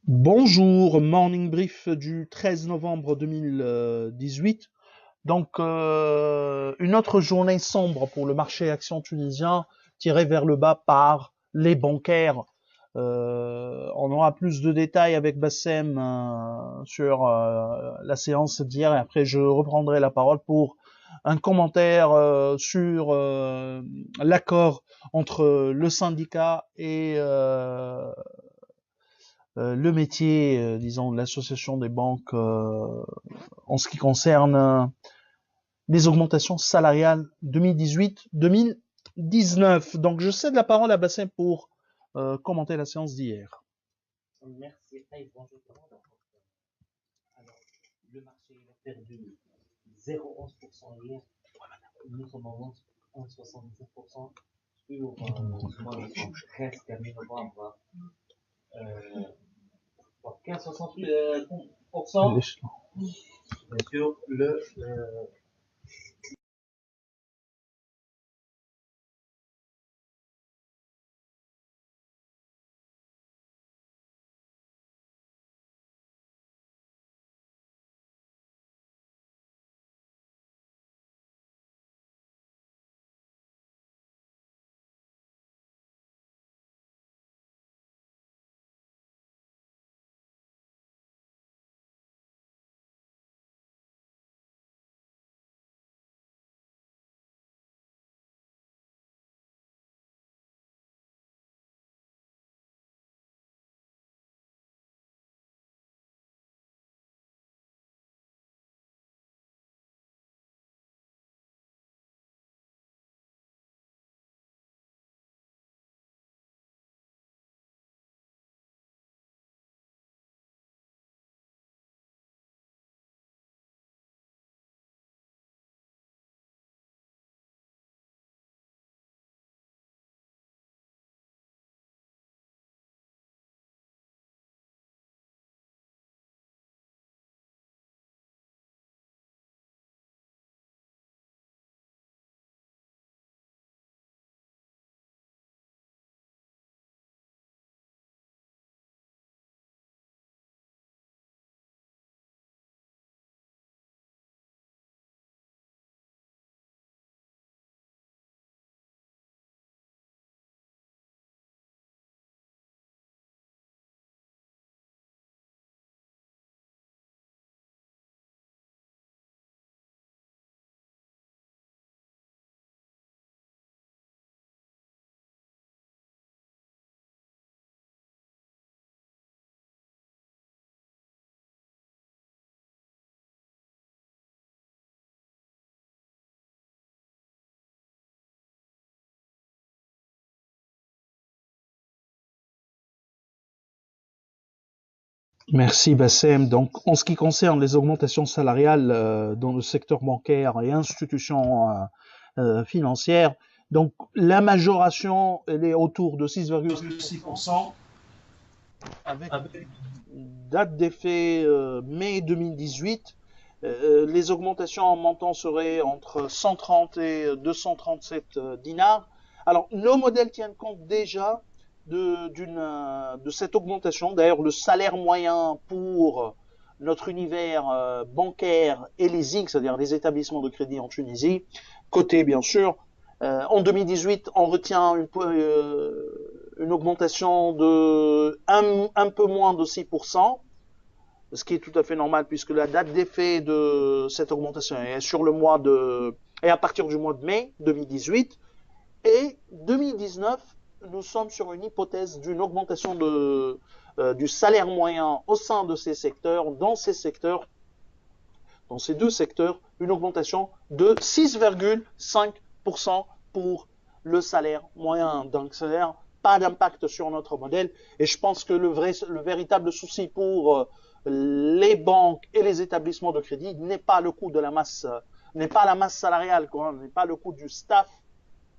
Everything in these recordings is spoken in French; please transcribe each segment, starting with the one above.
Bonjour, morning brief du 13 novembre 2018. Donc, une autre journée sombre pour le marché action tunisien, tiré vers le bas par les bancaires. On aura plus de détails avec Bassem sur la séance d'hier et après je reprendrai la parole pour un commentaire sur l'accord entre le syndicat et le métier, disons, de l'association des banques en ce qui concerne les augmentations salariales 2018-2019. Donc, je cède la parole à Bassin pour commenter la séance d'hier. Merci, bonjour tout le monde. Alors, le marché a perdu 0,11% hier. Nous sommes en 1,77% sur ce mois de presque à mi-novembre. 15,68%. Bien sûr, Merci Bassem. Donc, en ce qui concerne les augmentations salariales dans le secteur bancaire et institutions financières, donc la majoration elle est autour de 6,6% avec date d'effet mai 2018. Les augmentations en montant seraient entre 130 et 237 dinars. Alors, nos modèles tiennent compte déjà de cette augmentation. D'ailleurs, le salaire moyen pour notre univers bancaire et leasing, c'est-à-dire les établissements de crédit en Tunisie, coté bien sûr. En 2018, on retient une augmentation de un peu moins de 6%, ce qui est tout à fait normal puisque la date d'effet de cette augmentation est sur le mois de et à partir du mois de mai 2018 et 2019 nous sommes sur une hypothèse d'une augmentation du salaire moyen au sein de ces secteurs, dans ces deux secteurs, une augmentation de 6,5% pour le salaire moyen. Donc, c'est-à-dire pas d'impact sur notre modèle. Et je pense que le véritable souci pour les banques et les établissements de crédit n'est pas le coût de la masse, n'est pas la masse salariale, n'est pas le coût du staff,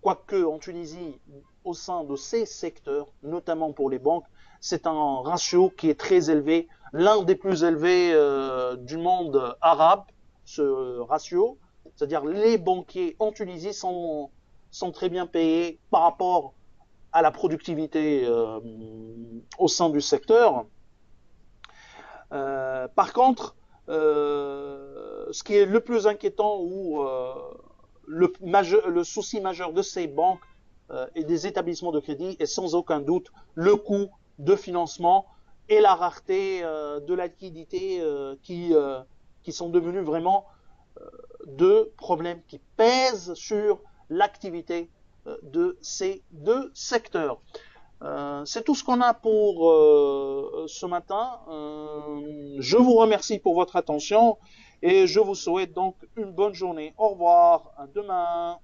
quoique en Tunisie, au sein de ces secteurs, notamment pour les banques, c'est un ratio qui est très élevé, l'un des plus élevés du monde arabe, ce ratio, c'est-à-dire les banquiers en Tunisie sont très bien payés par rapport à la productivité au sein du secteur. Par contre, ce qui est le plus inquiétant ou le souci majeur de ces banques et des établissements de crédit est sans aucun doute le coût de financement et la rareté de la liquidité qui sont devenus vraiment deux problèmes qui pèsent sur l'activité de ces deux secteurs. C'est tout ce qu'on a pour ce matin. Je vous remercie pour votre attention et je vous souhaite donc une bonne journée. Au revoir, à demain.